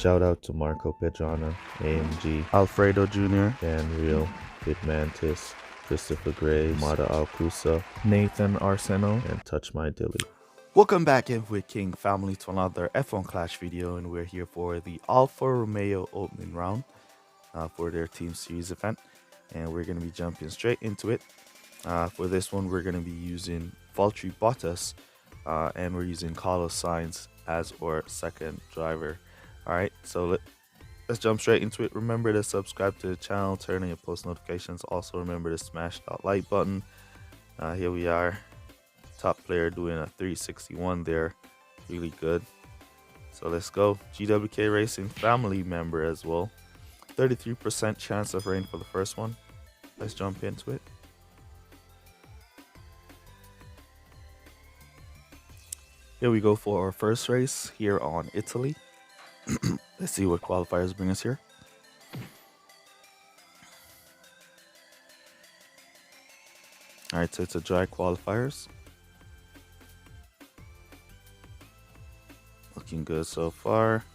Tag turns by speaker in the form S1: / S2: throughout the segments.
S1: Shout out to Marco Pedrana, AMG, Alfredo Jr., Dan Real, Kid Mantis, Christopher Graves, Mada Alcusa, Nathan Arseno, and Touch My Dilly.
S2: Welcome back in with King Family to another F1 Clash video, and we're here for the Alfa Romeo opening round for their Team Series event, and we're going to be jumping straight into it. For this one, we're going to be using Valtteri Bottas, and we're using Carlos Sainz as our second driver. Alright, so let's jump straight into it. Remember to subscribe to the channel, turn on your post notifications. Also remember to smash that like button. Here we are. Top player doing a 361 there, really good. So let's go. GWK Racing family member as well. 33% chance of rain for the first one. Let's jump into it. Here we go for our first race here on Italy. Let's see what qualifiers bring us here. Alright, so it's a dry qualifiers. Looking good so far.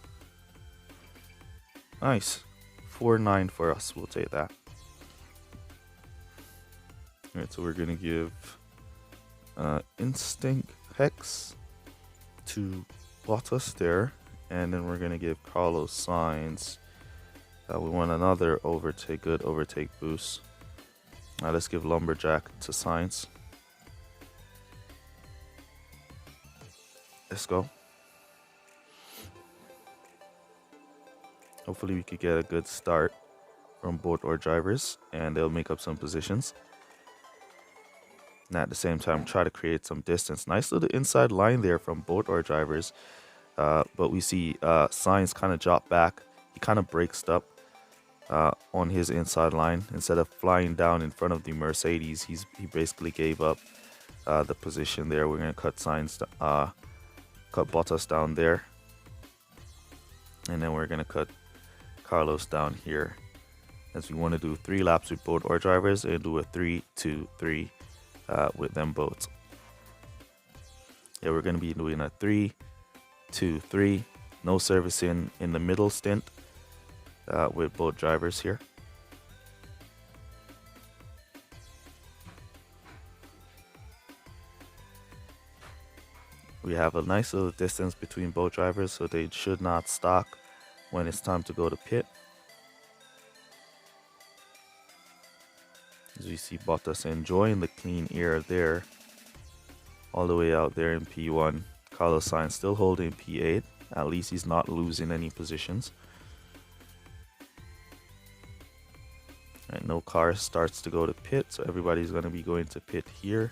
S2: Nice. 4-9 for us. We'll take that. Alright, so we're going to give Instinct Hex to Bottas there. And then we're going to give Carlos Sainz. We want another good overtake boost. Let's give Lumberjack to Sainz. Let's go. Hopefully we could get a good start from both our drivers and they'll make up some positions. And at the same time, try to create some distance. Nice little inside line there from both our drivers. But we see Sainz kind of drop back. He kind of brakes up on his inside line. Instead of flying down in front of the Mercedes, he basically gave up the position there. We're going to cut Bottas down there. And then we're going to cut Carlos down here, as we want to do 3 laps with both our drivers and do a 3-2-3 with them both. Yeah, we're going to be doing a 3-2-3, no servicing in the middle stint with both drivers here. We have a nice little distance between both drivers, so they should not stock when it's time to go to pit. As we see Bottas enjoying the clean air there, all the way out there in P1. Carlos Sainz still holding P8. At least he's not losing any positions. Right, no car starts to go to pit, so everybody's going to be going to pit here.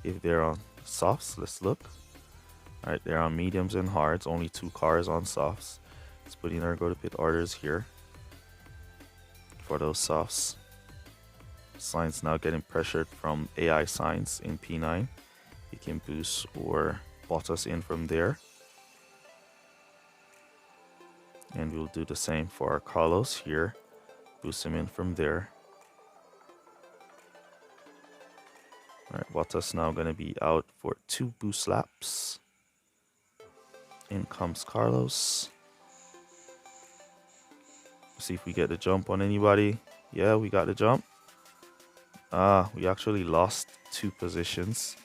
S2: If they're on softs, let's look. Alright, they're on mediums and hards. Only 2 cars on softs. Let's put in our go to pit orders here for those softs. Sainz now getting pressured from AI Sainz in P9. He can boost or Bottas in from there. And we'll do the same for our Carlos here. Boost him in from there. Alright, Bottas now going to be out for 2 boost laps. In comes Carlos. See if we get the jump on anybody. Yeah, we got the jump. We actually lost 2 positions.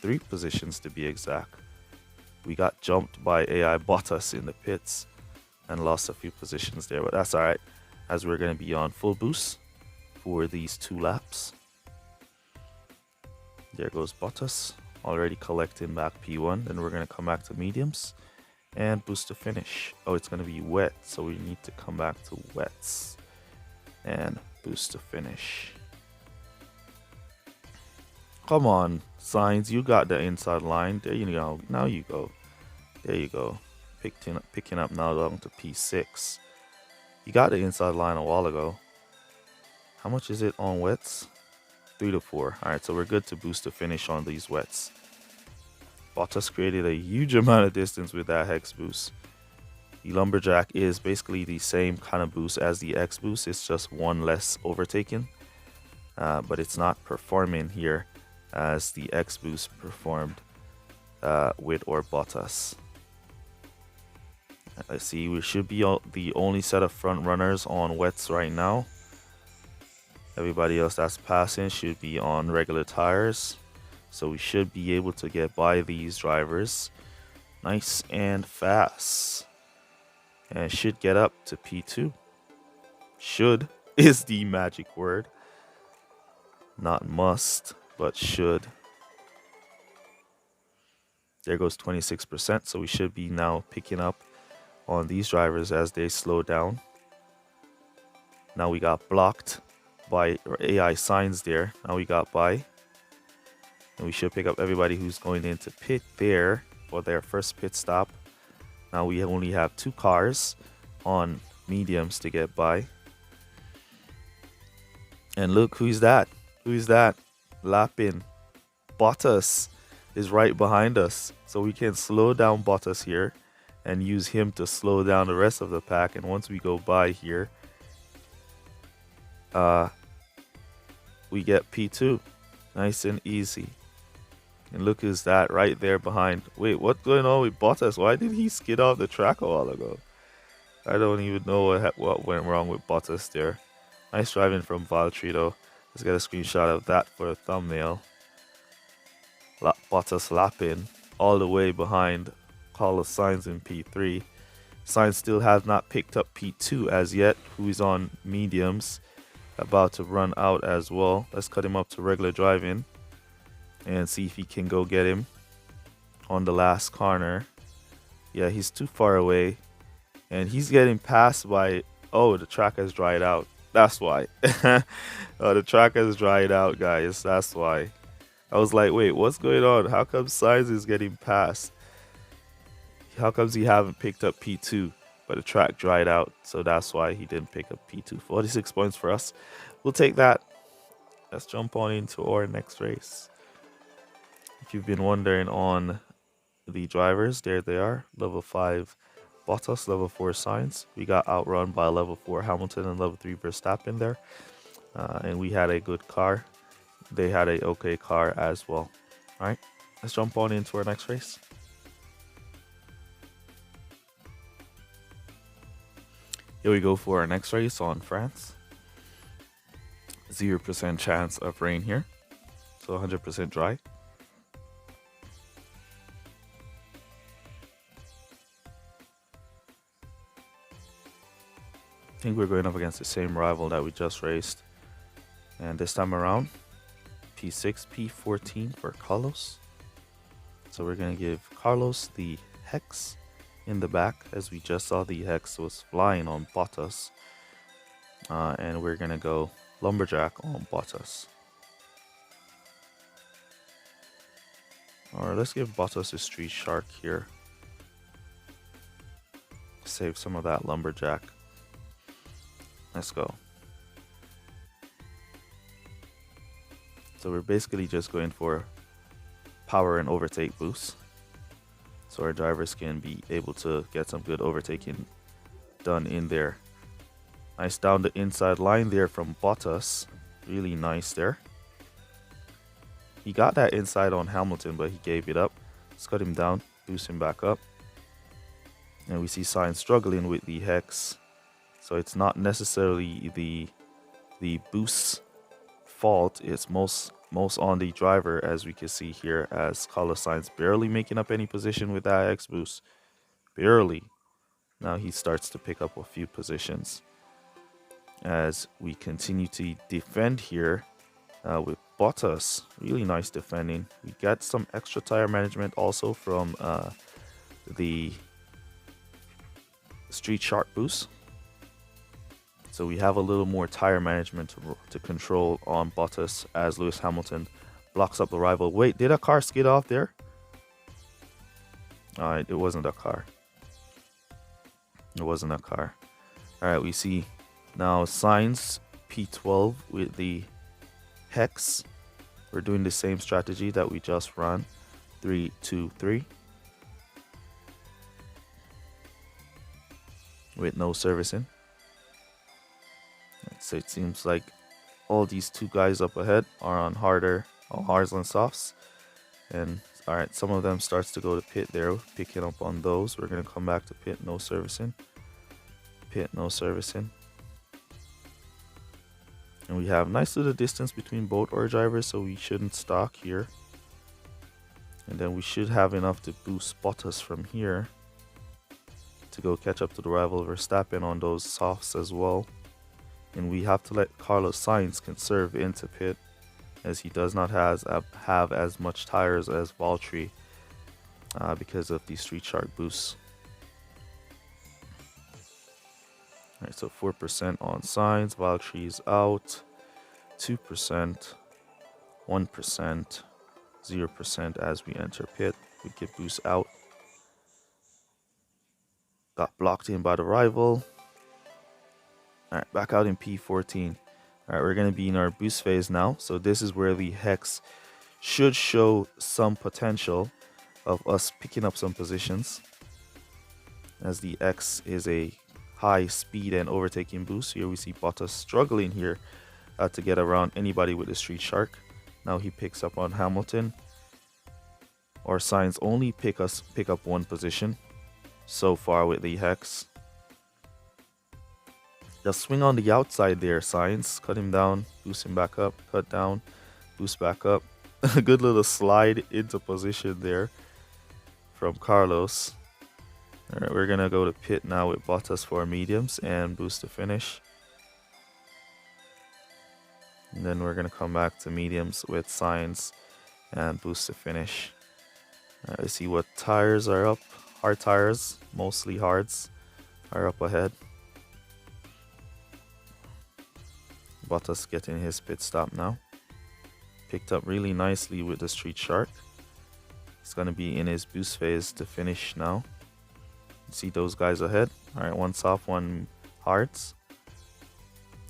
S2: 3 positions to be exact. We got jumped by AI Bottas in the pits and lost a few positions there, but that's alright, as we're going to be on full boost for these 2 laps. There goes Bottas, already collecting back P1. Then we're going to come back to mediums and boost to finish. Oh, it's going to be wet, so we need to come back to wets and boost to finish. Come on, Sainz, you got the inside line. There you go. Now you go. There you go. Picking up now down to P6. You got the inside line a while ago. How much is it on wets? 3 to 4. Alright, so we're good to boost to finish on these wets. Bottas created a huge amount of distance with that Hex boost. The Lumberjack is basically the same kind of boost as the X boost. It's just 1 less overtaken. But it's not performing here as the X boost performed with or Bottas. Let's see, we should be the only set of front runners on wets right now. Everybody else that's passing should be on regular tires. So we should be able to get by these drivers nice and fast. And should get up to P2. Should is the magic word. Not must, but should. There goes 26%. So we should be now picking up on these drivers as they slow down. Now we got blocked by AI signs there. Now we got by. And we should pick up everybody who's going into pit there for their first pit stop. Now we only have 2 cars on mediums to get by. And look, who's that? Who's that? Lapping. Bottas is right behind us. So we can slow down Bottas here and use him to slow down the rest of the pack. And once we go by here, we get P2. Nice and easy. And look who's that right there behind. Wait, what's going on with Bottas? Why did he skid off the track a while ago? I don't even know what went wrong with Bottas there. Nice driving from Valtteri though. Let's get a screenshot of that for a thumbnail. Bottas lapping all the way behind Carlos Sainz in P3. Sainz still has not picked up P2 as yet, who is on mediums. About to run out as well. Let's cut him up to regular driving and see if he can go get him on the last corner. Yeah, he's too far away. And he's getting passed by... Oh, the track has dried out. That's why. Oh, the track has dried out, guys. That's why. I was like, wait, what's going on? How come Sainz is getting passed? How comes he haven't picked up P2? But the track dried out, so that's why he didn't pick up P2. 46 points for us. We'll take that. Let's jump on into our next race. If you've been wondering on the drivers, there they are. Level 5 Bottas, level 4 Sainz. We got outrun by level 4 Hamilton and level 3 Verstappen there. And we had a good car. They had a okay car as well. All right, let's jump on into our next race. Here we go for our next race on France. 0% chance of rain here. So 100% dry. I think we're going up against the same rival that we just raced. And this time around, P6, P14 for Carlos. So we're going to give Carlos the Hex in the back, as we just saw the Hex was flying on Bottas. And we're going to go Lumberjack on Bottas. Or let's give Bottas a Street Shark here. Save some of that Lumberjack. Let's go. So we're basically just going for power and overtake boost, so our drivers can be able to get some good overtaking done in there. Nice down the inside line there from Bottas. Really nice there. He got that inside on Hamilton, but he gave it up. Let's cut him down, boost him back up. And we see Sainz struggling with the Hex. So it's not necessarily the boost fault. It's most on the driver, as we can see here, as Carlos Sainz barely making up any position with that Hex boost. Barely. Now he starts to pick up a few positions. As we continue to defend here with Bottas. Really nice defending. We got some extra tire management also from the Street Shark boost. So we have a little more tire management to control on Bottas as Lewis Hamilton blocks up the rival. Wait, did a car skid off there? It wasn't a car. It wasn't a car. All right, we see now Sainz P12 with the Hex. We're doing the same strategy that we just ran. 3, 2, 3. With no servicing. So it seems like all these two guys up ahead are on harder, on hards and softs. And All right, some of them starts to go to pit there, picking up on those. We're going to come back to pit, no servicing. Pit, no servicing. And we have nice little distance between both our drivers, so we shouldn't stock here. And then we should have enough to boost Bottas from here to go catch up to the rival Verstappen on those softs as well. And we have to let Carlos Sainz conserve into pit, as he does not have as much tires as Valtteri because of the Street Shark boosts. Alright, so 4% on Sainz, Valtteri's out, 2%, 1%, 0% as we enter pit. We get boost out. Got blocked in by the rival. Alright, back out in P14. Alright, we're going to be in our boost phase now. So this is where the Hex should show some potential of us picking up some positions, as the X is a high speed and overtaking boost. Here we see Bottas struggling here to get around anybody with the Street Shark. Now he picks up on Hamilton. Our Sainz only pick up one position so far with the Hex. Just swing on the outside there, Sainz. Cut him down, boost him back up, cut down, boost back up. A good little slide into position there from Carlos. Alright, we're going to go to pit now with Bottas for mediums and boost to finish. And then we're going to come back to mediums with Sainz and boost to finish. Alright, let's see what tires are up. Hard tires, mostly hards, are up ahead. Bottas getting his pit stop now. Picked up really nicely with the Street Shark. He's going to be in his boost phase to finish now. See those guys ahead. Alright, one soft, one hards.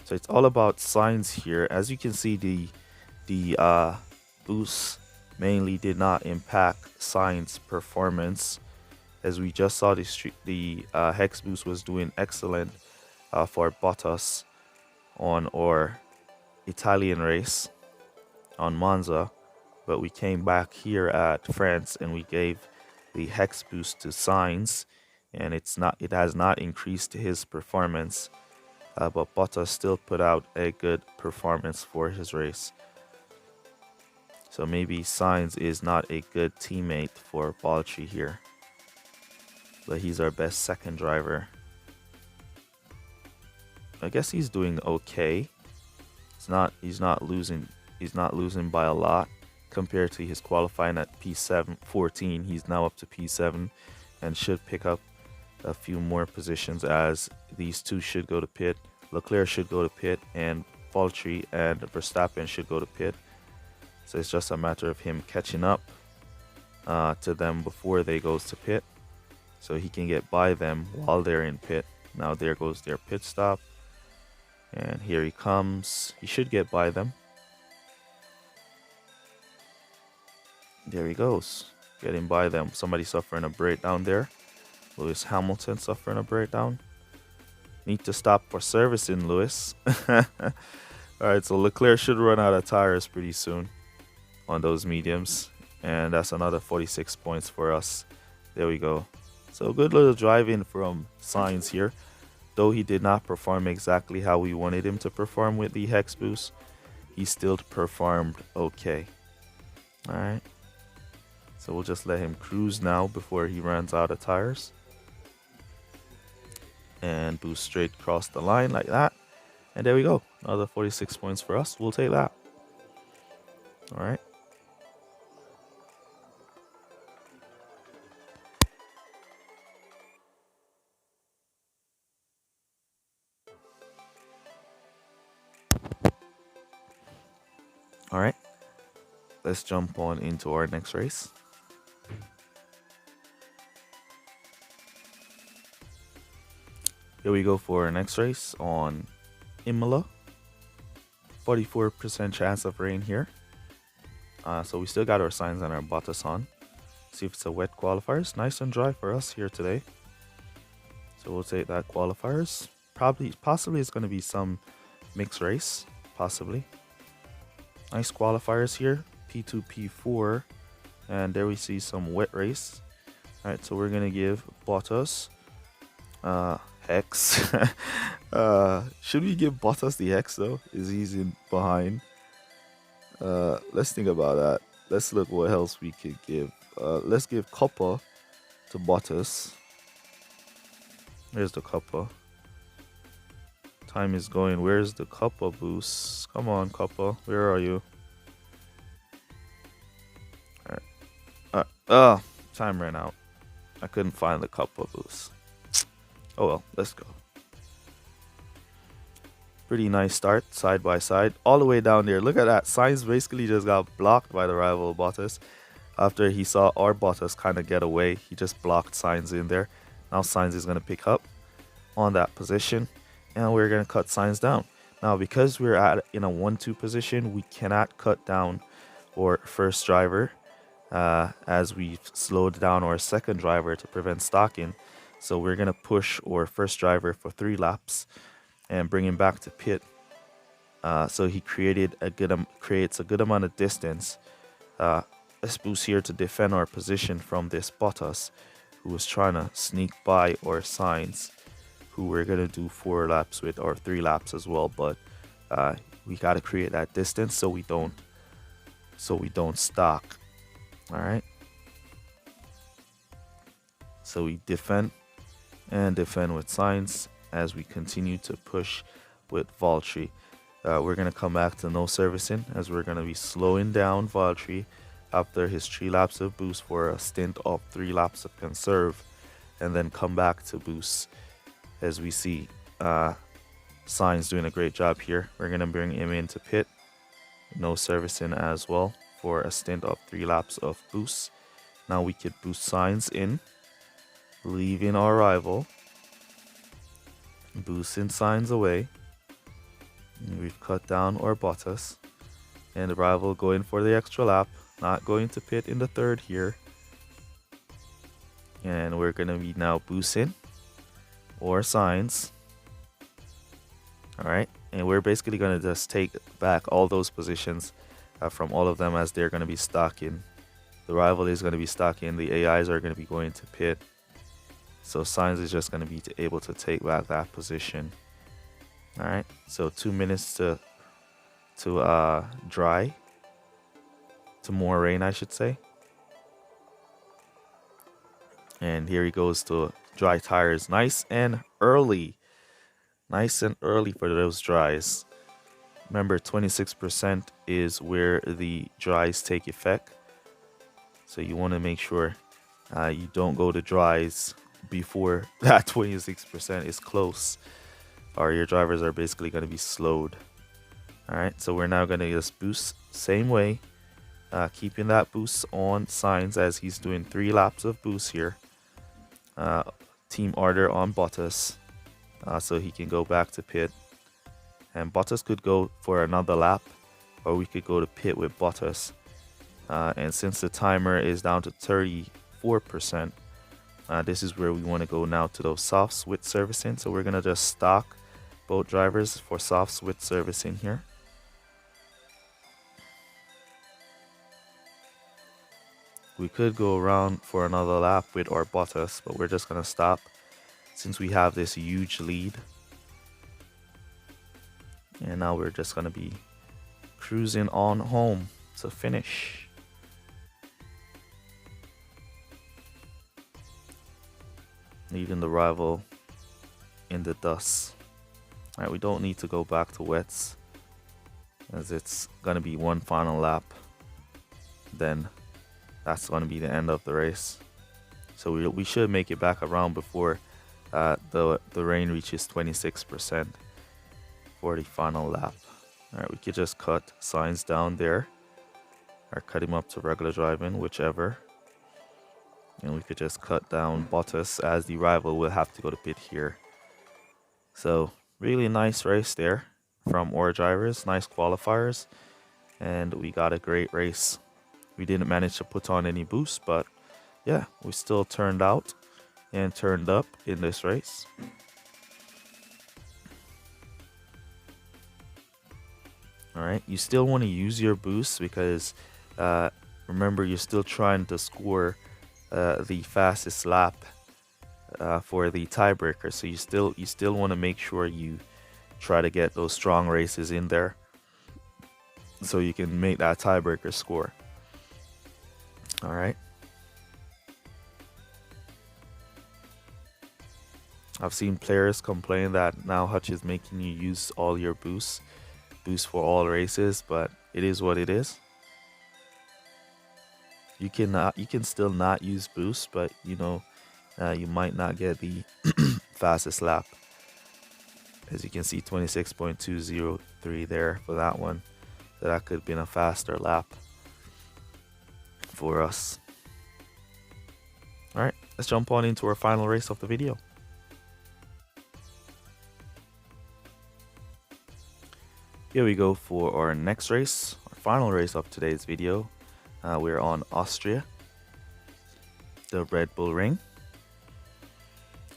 S2: So it's all about Sainz here. As you can see, the boost mainly did not impact Sainz performance, as we just saw the Hex boost was doing excellent for Bottas on our Italian race on Monza, but we came back here at France and we gave the Hex boost to Sainz, and it has not increased his performance, but Bottas still put out a good performance for his race. So maybe Sainz is not a good teammate for Valtteri here, but he's our best second driver. I guess he's doing okay. He's not losing by a lot compared to his qualifying at P14. He's now up to P7 and should pick up a few more positions, as these two should go to pit. Leclerc should go to pit, and Valtteri and Verstappen should go to pit. So it's just a matter of him catching up to them before they goes to pit, so he can get by them while they're in pit. Now there goes their pit stop, and here he comes. He should get by them. There he goes, getting by them. Somebody suffering a breakdown there. Lewis Hamilton suffering a breakdown. Need to stop for servicing, Lewis. Alright, so Leclerc should run out of tires pretty soon on those mediums, and that's another 46 points for us. There we go. So good little driving from Sainz here. Though he did not perform exactly how we wanted him to perform with the Hex boost, he still performed okay. Alright, so we'll just let him cruise now before he runs out of tires. And boost straight across the line like that. And there we go. Another 46 points for us. We'll take that. Alright. Alright, let's jump on into our next race. Here we go for our next race on Imola. 44% chance of rain here. So we still got our Sainz and our Bottas on. See if it's a wet qualifiers. Nice and dry for us here today. So we'll take that qualifiers. Possibly it's going to be some mixed race. Possibly. Nice qualifiers here. P2, P4. And there we see some wet race. All right, so we're gonna give Bottas Hex. Should we give Bottas the Hex though? Is he's in behind? Let's think about that. Let's look what else we could give. Let's give Copper to Bottas. There's the Copper. Time is going. Where's the Copper boost? Come on, Copper. Where are you? Time ran out. I couldn't find the Copper boost. Oh well, let's go. Pretty nice start, side by side, all the way down there. Look at that. Sainz basically just got blocked by the rival Bottas. After he saw our Bottas kind of get away, he just blocked Sainz in there. Now Sainz is going to pick up on that position, and we're going to cut Sainz down. Now, because we're in a 1-2 position, we cannot cut down our first driver as we've slowed down our second driver to prevent stocking. So we're going to push our first driver for 3 laps and bring him back to pit. So he creates a good amount of distance. Let's boost here to defend our position from this Bottas, who was trying to sneak by our Sainz, who we're going to do 4 laps with, or 3 laps as well. But we got to create that distance so we don't stock. All right. So we defend with Sainz as we continue to push with Valtteri. We're going to come back to no servicing as we're going to be slowing down Valtteri after his 3 laps of boost for a stint of 3 laps of conserve, and then come back to boost. As we see Sainz doing a great job here. We're going to bring him into pit. No servicing as well for a stint of 3 laps of boost. Now we could boost Sainz in, leaving our rival. Boosting Sainz away. And we've cut down our Bottas. And the rival going for the extra lap. Not going to pit in the 3rd here. And we're going to be now boosting or Sainz. Alright. And we're basically going to just take back all those positions from all of them as they're going to be stocking. The rival is going to be stocking. The AIs are going to be going to pit. So Sainz is just going to be able to take back that position. All right. So 2 minutes to dry. To more rain, I should say. And here he goes to dry tires. Nice and early. Nice and early for those dries. Remember, 26% is where the dries take effect. So you want to make sure you don't go to dries before that 26% is close, or your drivers are basically going to be slowed. All right, so we're now going to just boost same way, keeping that boost on Sainz as he's doing 3 laps of boost here. Team order on Bottas, so he can go back to pit, and Bottas could go for another lap, or we could go to pit with Bottas. And since the timer is down to 34%, this is where we want to go now to those softs with servicing. So we're going to just stock both drivers for softs with servicing here. We could go around for another lap with our Bottas, but we're just going to stop since we have this huge lead. And now we're just going to be cruising on home to finish. Leaving the rival in the dust. Alright, we don't need to go back to wets, as it's going to be one final lap. Then that's going to be the end of the race. So we should make it back around before the rain reaches 26% for the final lap. Alright, we could just cut Sainz down there, or cut him up to regular driving, whichever. And we could just cut down Bottas as the rival will have to go to pit here. So really nice race there from our drivers, nice qualifiers, and we got a great race. We didn't manage to put on any boost, but yeah, we still turned out and turned up in this race. All right, you still want to use your boost because Remember, you're still trying to score the fastest lap for the tiebreaker. So you still want to make sure you try to get those strong races in there, so you can make that tiebreaker score. All right. I've seen players complain that now Hutch is making you use all your boost for all races, but it is what it is. You can still not use boost, but you know, you might not get the fastest lap. As you can see, 26.203 there for that one. So that could have been a faster lap for us. All right, let's jump on into our final race of the video. Here we go for our next race, our final race of today's video. We're on Austria, the Red Bull Ring.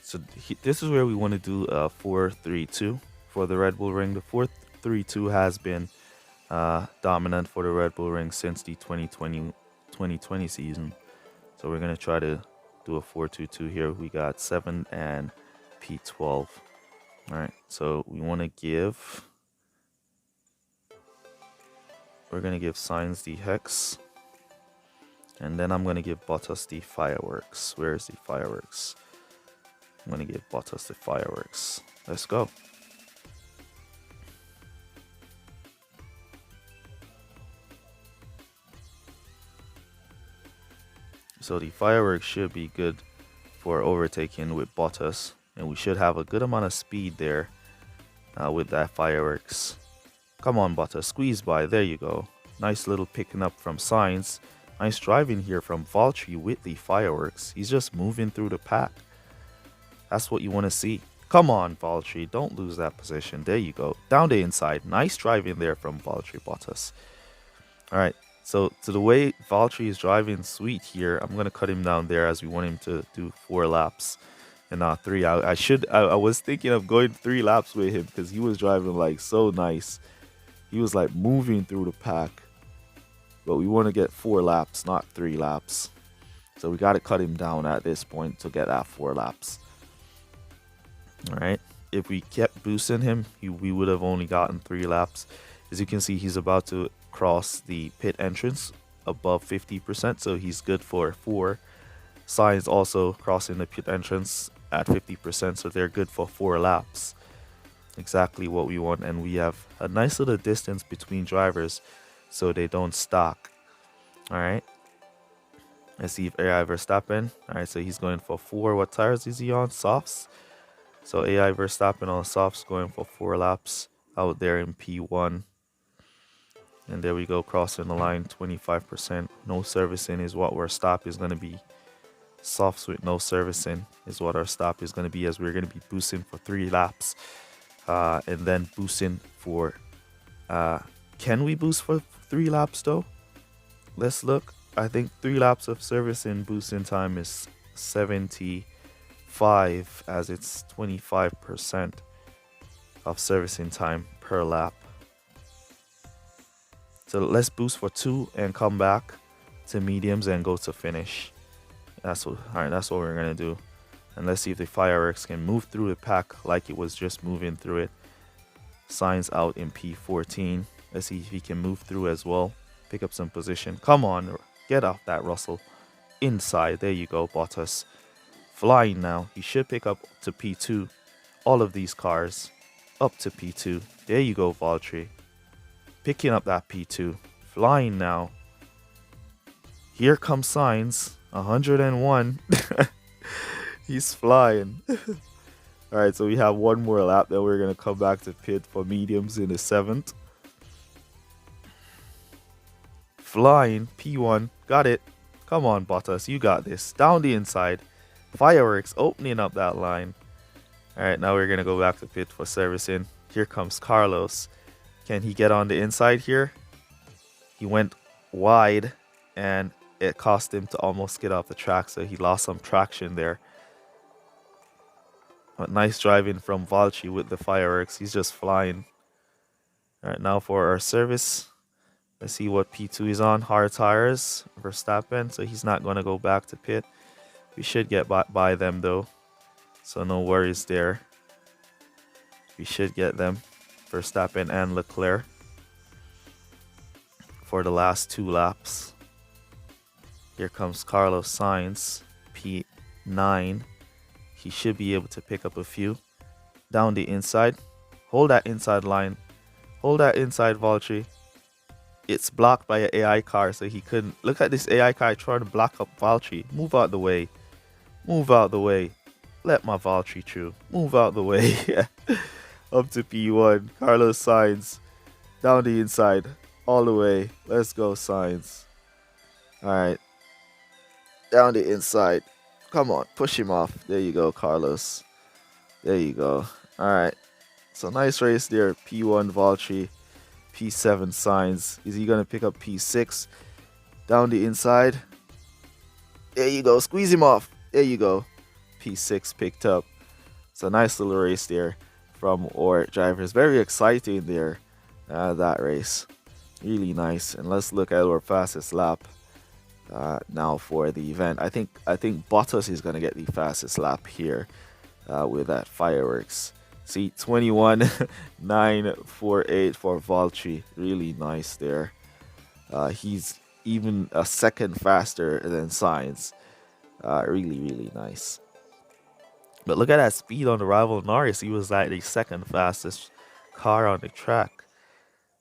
S2: So this is where we want to do a 4-3-2 for the Red Bull Ring. The 4-3-2 has been dominant for the Red Bull Ring since the 2020 season. So we're going to try to do a 4-2-2 here. We got 7 and P12. All right, so we want to give... We're going to give Sainz the Hex. And then I'm going to give Bottas the Fireworks. Where is the Fireworks? I'm going to give Bottas the Fireworks. Let's go. So the Fireworks should be good for overtaking with Bottas. And we should have a good amount of speed there with that Fireworks. Come on, Bottas, squeeze by. There you go. Nice little picking up from Sainz. Nice driving here from Valtteri with the Fireworks. He's just moving through the pack. That's what you want to see. Come on, Valtteri. Don't lose that position. There you go. Down the inside. Nice driving there from Valtteri Bottas. All right. So the way Valtteri is driving sweet here, I'm going to cut him down there as we want him to do 4 laps and not 3. I was thinking of going 3 laps with him because he was driving like so nice. He was like moving through the pack. But we want to get 4 laps, not 3 laps. So we got to cut him down at this point to get that 4 laps. All right. If we kept boosting him, we would have only gotten 3 laps. As you can see, he's about to cross the pit entrance above 50%. So he's good for 4. Sainz also crossing the pit entrance at 50%. So they're good for 4 laps. Exactly what we want. And we have a nice little distance between drivers, so they don't stock. All right. Let's see if AI Verstappen. All right, so he's going for 4. What tires is he on? Softs. So AI Verstappen on softs going for 4 laps out there in P1. And there we go, crossing the line, 25%. No servicing is what our stop is going to be. Softs with no servicing is what our stop is going to be, as we're going to be boosting for 3 laps. And then boosting for... can we boost for 3 laps though? Let's look. I think 3 laps of servicing boosting time is 75, as it's 25% of servicing time per lap. So let's boost for 2 and come back to mediums and go to finish. That's what we're gonna do. And let's see if the Fireworks can move through the pack like it was just moving through it. Sainz out in P14. Let's see if he can move through as well. Pick up some position. Come on, get off that, Russell. Inside, there you go, Bottas. Flying now. He should pick up to P2. All of these cars up to P2. There you go, Valtteri. Picking up that P2. Flying now. Here comes Sainz. 101. He's flying. All right, so we have 1 more lap. Then we're going to come back to pit for mediums in the 7th. Flying. P1. Got it. Come on, Bottas. You got this. Down the inside. Fireworks opening up that line. All right, now we're going to go back to pit for servicing. Here comes Carlos. Can he get on the inside here? He went wide, and it cost him to almost get off the track, so he lost some traction there. But nice driving from Valtteri with the Fireworks. He's just flying. All right, now for our service. Let's see what P2 is on. Hard tires, Verstappen, so he's not going to go back to pit. We should get by them though, so no worries there. We should get them, Verstappen and Leclerc, for the last 2 laps. Here comes Carlos Sainz, P9. He should be able to pick up a few. Down the inside. Hold that inside line. Hold that inside, Valtteri. It's blocked by an AI car, so he couldn't. Look at this AI car trying to block up Valtteri. Move out the way. Move out the way. Let my Valtteri through. Move out the way. Up to P1. Carlos Sainz. Down the inside. All the way. Let's go, Sainz. Alright. Down the inside. Come on. Push him off. There you go, Carlos. There you go. Alright. So nice race there. P1 Valtteri. P7 Sainz. Is he going to pick up P6? Down the inside. There you go. Squeeze him off. There you go. P6 picked up. So nice little race there from our drivers. Very exciting there. That race. Really nice. And let's look at our fastest lap now for the event. I think Bottas is going to get the fastest lap here with that fireworks. See, 21.948 for Valtteri. Really nice there. He's even a second faster than Sainz. Really, really nice. But look at that speed on the rival Norris. He was like the second fastest car on the track.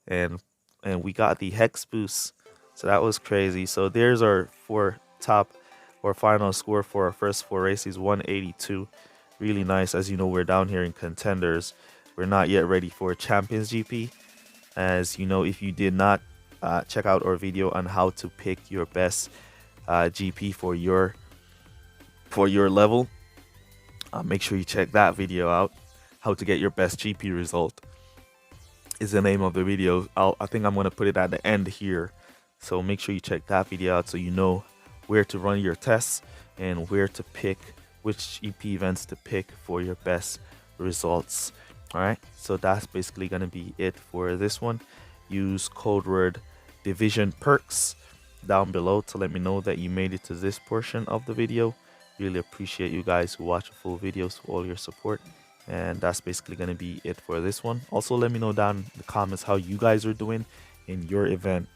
S2: And we got the hex boost. So that was crazy. So there's our final score for our first 4 races, 182. Really nice. As you know, we're down here in contenders. We're not yet ready for Champions GP. As you know, if you did not check out our video on how to pick your best GP for your level, make sure you check that video out. How to get your best GP result is the name of the video. I think I'm going to put it at the end here. So make sure you check that video out so you know where to run your tests and where to pick which GP events to pick for your best results. Alright, so that's basically going to be it for this one. Use code word division perks down below to let me know that you made it to this portion of the video. Really appreciate you guys who watch the full videos for all your support. And that's basically going to be it for this one. Also, let me know down in the comments how you guys are doing in your event.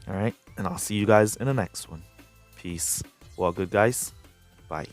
S2: Alright, and I'll see you guys in the next one. Peace. Well, good guys. Bye.